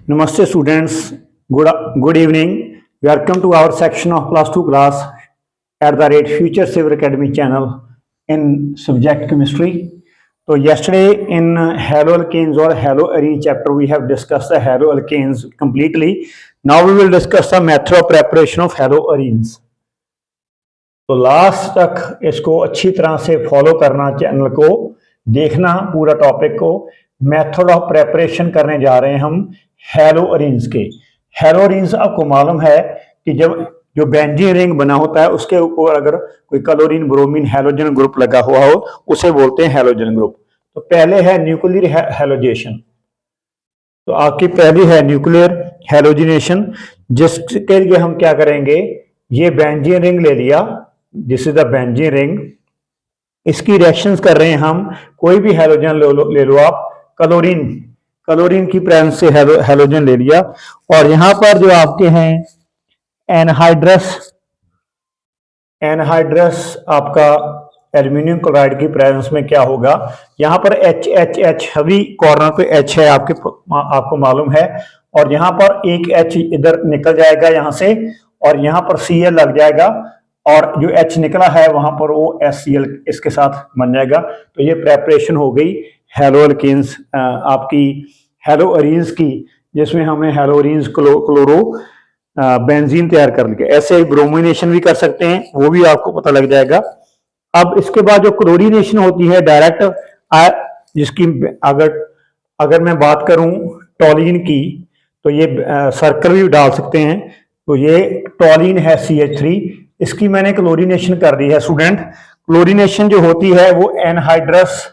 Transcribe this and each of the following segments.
Namaste students, good evening. Welcome to our section of plus 2 class at the rate Future Saver Academy channel in subject chemistry. So yesterday in haloalkanes or haloarene chapter we have discussed the haloalkanes completely. Now we will discuss the method of preparation of haloarenes. तो last तक इसको अच्छी तरह से follow करना, channel को देखना, पूरा टॉपिक को। मेथड ऑफ प्रेपरेशन करने जा रहे हैं हम हेलोअरीन्स के। हेलोअरीन्स आपको मालूम है कि जब जो बेंजीन रिंग बना होता है उसके ऊपर अगर कोई क्लोरीन ब्रोमीन हेलोजन ग्रुप लगा हुआ हो उसे बोलते हैं हेलोजन ग्रुप। तो पहले है न्यूक्लियर हेलोजेशन, तो आपकी पहली है न्यूक्लियर हेलोजिनेशन, जिसके लिए हम क्या करेंगे, ये बेंजीन रिंग ले लिया, this is the benzene ring, इसकी रिएक्शंस कर रहे हैं हम, कोई भी हेलोजन ले लो आप, क्लोरीन की प्रेजेंस से हेलोजन ले लिया, और यहां पर जो आपके हैं एनहाइड्रस आपका एल्यूमिनियम क्लोराइड की प्रेजेंस में क्या होगा, यहां पर H सभी कॉर्नर पे H है आपको मालूम है, और यहां पर एक H इधर निकल जाएगा यहां से, और यहां पर Cl लग जाएगा, और जो H निकला है वहां पर वो HCl इसके साथ बन जाएगा। तो ये प्रेपरेशन हो गई हेलोअल्केन्स आपकी हेलोअरीन्स की, जिसमें हमें हेलोअरीन्स क्लोरो बेंजीन तैयार कर लिया। ऐसे ब्रोमिनेशन भी कर सकते हैं, वो भी आपको पता लग जाएगा। अब इसके बाद जो क्लोरीनेशन होती है डायरेक्ट, जिसकी अगर मैं बात करूं टॉलिन की, तो ये सर्कल भी डाल सकते हैं। तो ये टॉलिन है CH3, इसकी मैंने क्लोरीनेशन कर दी है स्टूडेंट। क्लोरीनेशन जो होती है वो एनहाइड्रस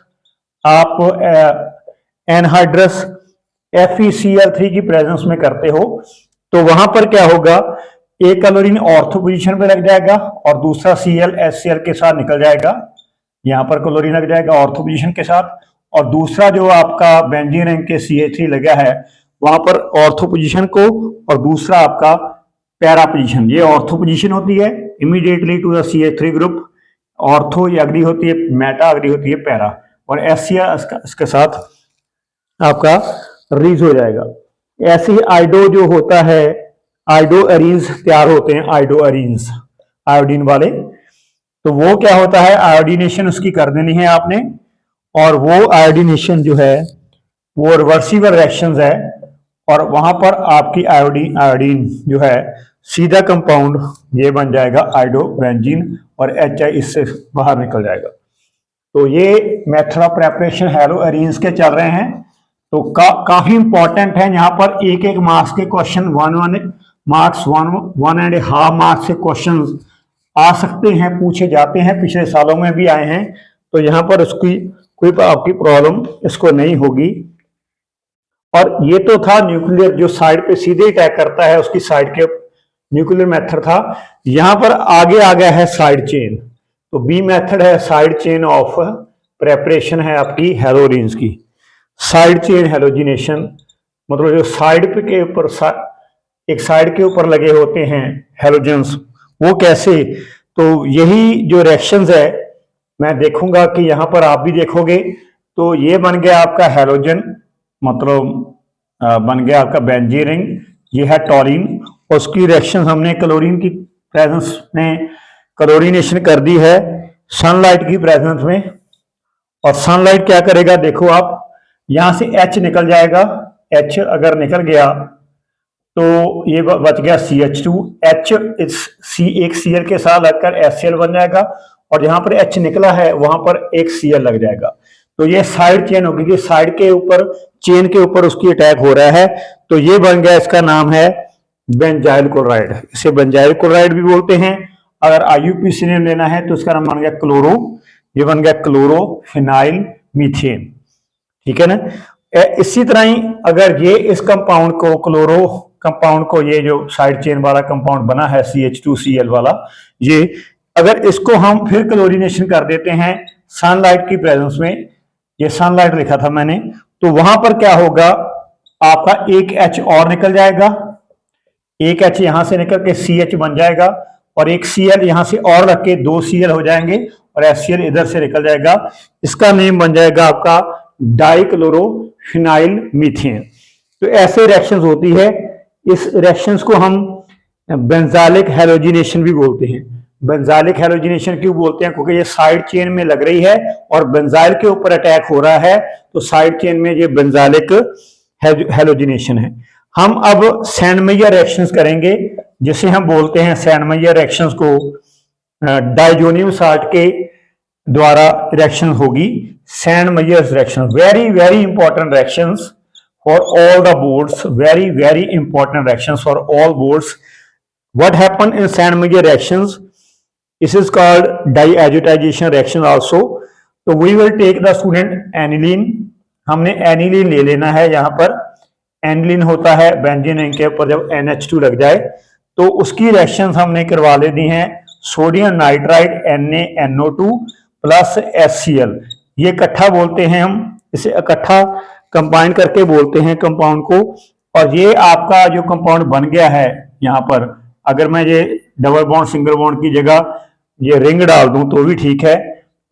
FeCl3 की प्रेजेंस में करते हो, तो वहां पर क्या होगा, एक क्लोरीन ऑर्थो पोजीशन पे लग जाएगा और दूसरा Cl HCl के साथ निकल जाएगा, यहां पर क्लोरीन लग जाएगा ऑर्थो पोजीशन के साथ, और दूसरा जो आपका बेंजीन रिंग के CH3 लगा है वहां पर ऑर्थो पोजीशन को, और दूसरा आपका पैरा पोजीशन, ये ऑर्थो पोजीशन होती है immediately to the CH3 group, ortho ये अगली होती है मेटा, अगली होती है पैरा, और HCl इसके साथ आपका रिलीज हो जाएगा। ऐसे ही आइडो जो होता है, आइडोअरीन्स तैयार होते हैं, आइडोअरीन्स आयोडीन वाले, तो वो क्या होता है, आयोडीनेशन उसकी कर देनी है आपने, और वो आयोडीनेशन जो है वो रिवर्सिबल रिएक्शंस है, और वहां पर आपकी आयोडीन जो है सीधा कंपाउंड ये बन जाएगा आइडोबेंजीन, और HI इससे बाहर निकल जाएगा। तो ये मेथड ऑफ प्रेपरेशन हेलोअरीन्स के चल रहे हैं। तो काफी इंपॉर्टेंट है, यहाँ पर एक मार्क्स के क्वेश्चन 1.5 मार्क्स से क्वेश्चन आ सकते हैं, पूछे जाते हैं, पिछले सालों में भी आए हैं, तो यहाँ पर उसकी कोई आपकी प्रॉब्लम इसको नहीं होगी। और ये तो था न्यूक्लियर, जो साइड पे सीधे अटैक करता है उसकी साइड के न्यूक्लियर मेथड था। यहां पर आगे आ गया है साइड चेन, तो बी मेथड है साइड चेन ऑफ प्रेपरेशन है आपकी हेलोअरीन्स की। साइड चेन हेलोजिनेशन मतलब जो साइड पे के ऊपर एक साइड के ऊपर लगे होते हैं हेलोजेंस, वो कैसे, तो यही जो रिएक्शंस है मैं देखूंगा कि यहां पर आप भी देखोगे। तो ये बन गया आपका हेलोजन, मतलब बन गया आपका बेंजीन रिंग, ये है टॉलिन, उसकी रिएक्शन हमने क्लोरीन की प्रेजेंस में क्लोरीनेशन कर दी है सनलाइट की प्रेजेंस में। और सनलाइट क्या करेगा, देखो आप, यहां से H निकल जाएगा, H अगर निकल गया तो ये बच गया CH2, H एक Cl के साथ लगकर HCl बन जाएगा, और जहां पर H निकला है वहां पर एक Cl लग जाएगा। तो ये साइड चेन होगी कि साइड के ऊपर, चेन के ऊपर उसकी अटैक हो रहा है, तो ये बन गया, इसका नाम है बेंजाइल क्लोराइड, इसे बेंजाइल क्लोराइड भी बोलते हैं। अगर IUPAC नेम लेना है तो इसका नाम बन गया क्लोरो, ये बन गया क्लोरो फिनाइल मीथेन, ठीक है ना। इसी तरह ही अगर ये इस कंपाउंड को, क्लोरो कंपाउंड को, ये जो साइड चेन वाला कंपाउंड बना है CH2Cl वाला, ये अगर इसको हम फिर क्लोरीनेशन कर देते हैं सनलाइट की प्रेजेंस में, ये सनलाइट लिखा था मैंने, तो वहां पर क्या होगा, आपका एक H और निकल जाएगा, एक H यहां से निकल के CH बन जाएगा, और एक Cl यहां से और रख के 2 Cl हो जाएंगे, और HCl इधर से निकल जाएगा, इसका नेम बन जाएगा आपका डाइक्लोरोफिनाइल मीथेन। तो ऐसे रिएक्शंस होती है। इस रिएक्शंस को हम बेंजालिक हैलोजिनेशन भी बोलते हैं। बेंजालिक हैलोजिनेशन क्यों बोलते हैं? क्योंकि ये साइड चेन में लग रही है और बेंजाइल के ऊपर अटैक हो रहा है, तो साइड चेन में ये बेंजालिक हैलोजिनेशन है। हम अब सैंडमेयर रिएक्शंस करेंगे, जिसे हम बोलते हैं सैंडमेयर रिएक्शंस को डाइजोनियम साल्ट के द्वारा रिएक्शन होगी। Sandmeyer reaction very very important reactions for all the boards, very very important reactions for all boards. What happen in Sandmeyer reactions? This is called diazotization reaction also. So we will take the student aniline. हमने aniline ले लेना है। यहाँ पर aniline होता है benzene ring के ऊपर जब NH2 लग जाए, तो उसकी रिएक्शंस हमने करवा लेनी है। Sodium nitride NaNO2 plus HCl, ये इकट्ठा बोलते हैं, हम इसे इकट्ठा कंबाइन करके बोलते हैं कंपाउंड को। और ये आपका जो कंपाउंड बन गया है, यहाँ पर अगर मैं ये डबल बॉन्ड सिंगल बॉन्ड की जगह ये रिंग डाल दूं तो भी ठीक है।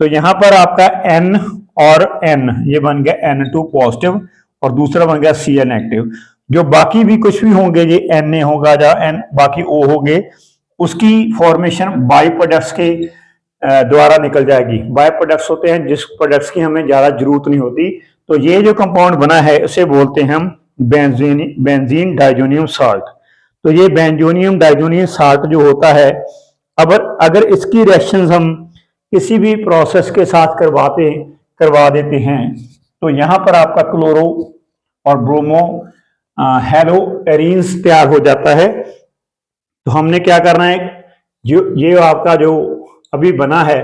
तो यहाँ पर आपका N और N ये बन गया N2 पॉजिटिव और दूसरा बन गया Cl नेगेटिव। जो बाकी भी कुछ भी होंगे, ये Na होगा या N बाकी O होंगे, उसकी फॉर्मेशन बाई प्रोडक्ट्स के द्वारा निकल जाएगी। बाई प्रोडक्ट्स होते हैं जिस प्रोडक्ट्स की हमें ज्यादा जरूरत नहीं होती। तो ये जो कंपाउंड बना है उसे बोलते हैं हम बेंजीन डाइजोनियम साल्ट। तो ये बेंजोनियम डाइजोनियम साल्ट जो होता है, अब अगर इसकी रिएक्शंस हम किसी भी प्रोसेस के साथ करवा देते हैं, तो यहाँ पर आपका क्लोरो और ब्रोमो हेलो एरीन्स तैयार हो जाता है। तो हमने क्या करना है, जो ये आपका जो अभी बना है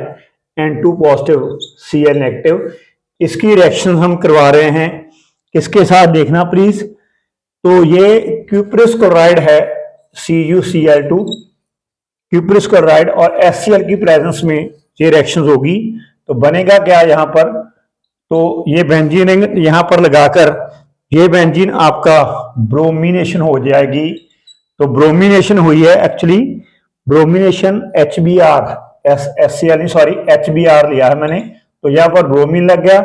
N2 पॉजिटिव Cl नेगेटिव, इसकी रिएक्शन हम करवा रहे हैं। किसके साथ देखना प्लीज, तो ये क्यूप्रस क्लोराइड है CuCl2, क्यूप्रस क्लोराइड और HCl की प्रेजेंस में ये रिएक्शन होगी। तो बनेगा क्या यहाँ पर, तो ये बेंजीन रिंग यहाँ पर लगाकर ये बेंजीन आपका ब्रोमिनेशन हो जाएगी। तो ब्रोमिनेशन हुई है, actually bromination HBr HCl sorry HBr लिया है मैंने, तो यहाँ पर ब्रोमीन लग गया।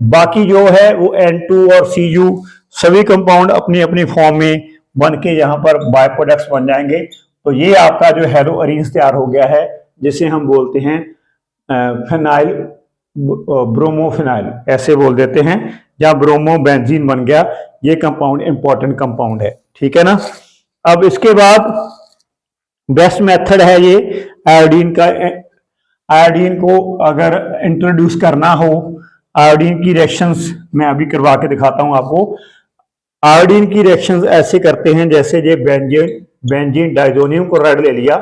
बाकी जो है वो N2 और Cu सभी कंपाउंड अपनी अपनी फॉर्म में बन के यहाँ पर बाय प्रोडक्ट्स बन जाएंगे। तो ये आपका जो हेलो एरीन्स तैयार हो गया है, जिसे हम बोलते हैं फिनाइल ब्रोमोफिनाइल ऐसे बोल देते हैं, या ब्रोमो बेंजीन बन गया। ये कंपाउंड इंपॉर्टेंट कंपाउंड है, ठीक है ना। अब इसके बाद बेस्ट मेथड है ये आयोडीन का। आयोडीन को अगर इंट्रोड्यूस करना हो, आयोडीन की रिएक्शंस मैं अभी करवा के दिखाता हूं आपको। आयोडीन की रिएक्शंस ऐसे करते हैं, जैसे ये बेंजीन डाइजोनियम क्लोराइड ले लिया,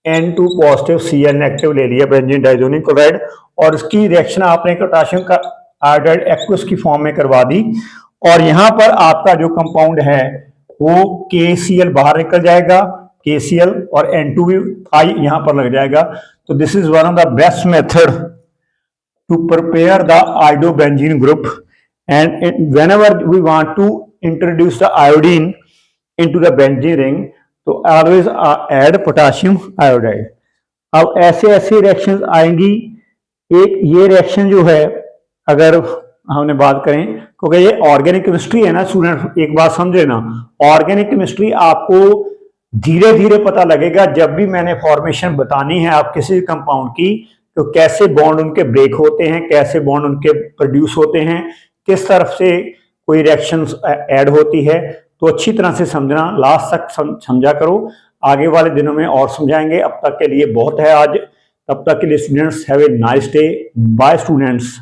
N2 पॉजिटिव Cl नेगेटिव ले लिया बेंजीन डाइजोनियम क्लोराइड, और इसकी रिएक्शन आपने पोटेशियम का आयोडाइड एक्वस की फॉर्म में करवा दी। और यहाँ पर आपका जो कंपाउंड है वो KCl बाहर निकल जाएगा, KCl और N2 भी आई यहाँ पर लग जाएगा। तो this is one of the best method to prepare the iodobenzene group, and whenever we want to introduce the iodine into the benzene ring, तो ऑलवेज ऐड पोटेशियम आयोडाइड। अब ऐसे ऐसे रिएक्शंस आएंगी। एक ये रिएक्शन जो है, अगर हमने बात करें, क्योंकि ये ऑर्गेनिक केमिस्ट्री है ना स्टूडेंट, एक बात समझे ना, ऑर्गेनिक केमिस्ट्री आपको धीरे धीरे पता लगेगा। जब भी मैंने फॉर्मेशन बतानी है आप किसी कंपाउंड की, तो कैसे बॉन्ड उनके ब्रेक होते हैं, कैसे बॉन्ड उनके प्रोड्यूस होते हैं, किस तरफ से कोई रिएक्शन ऐड होती है, तो अच्छी तरह से समझना, लास्ट तक समझा करो। आगे वाले दिनों में और समझाएंगे। अब तक के लिए बहुत है आज। तब तक के लिए students have a nice day. Bye students.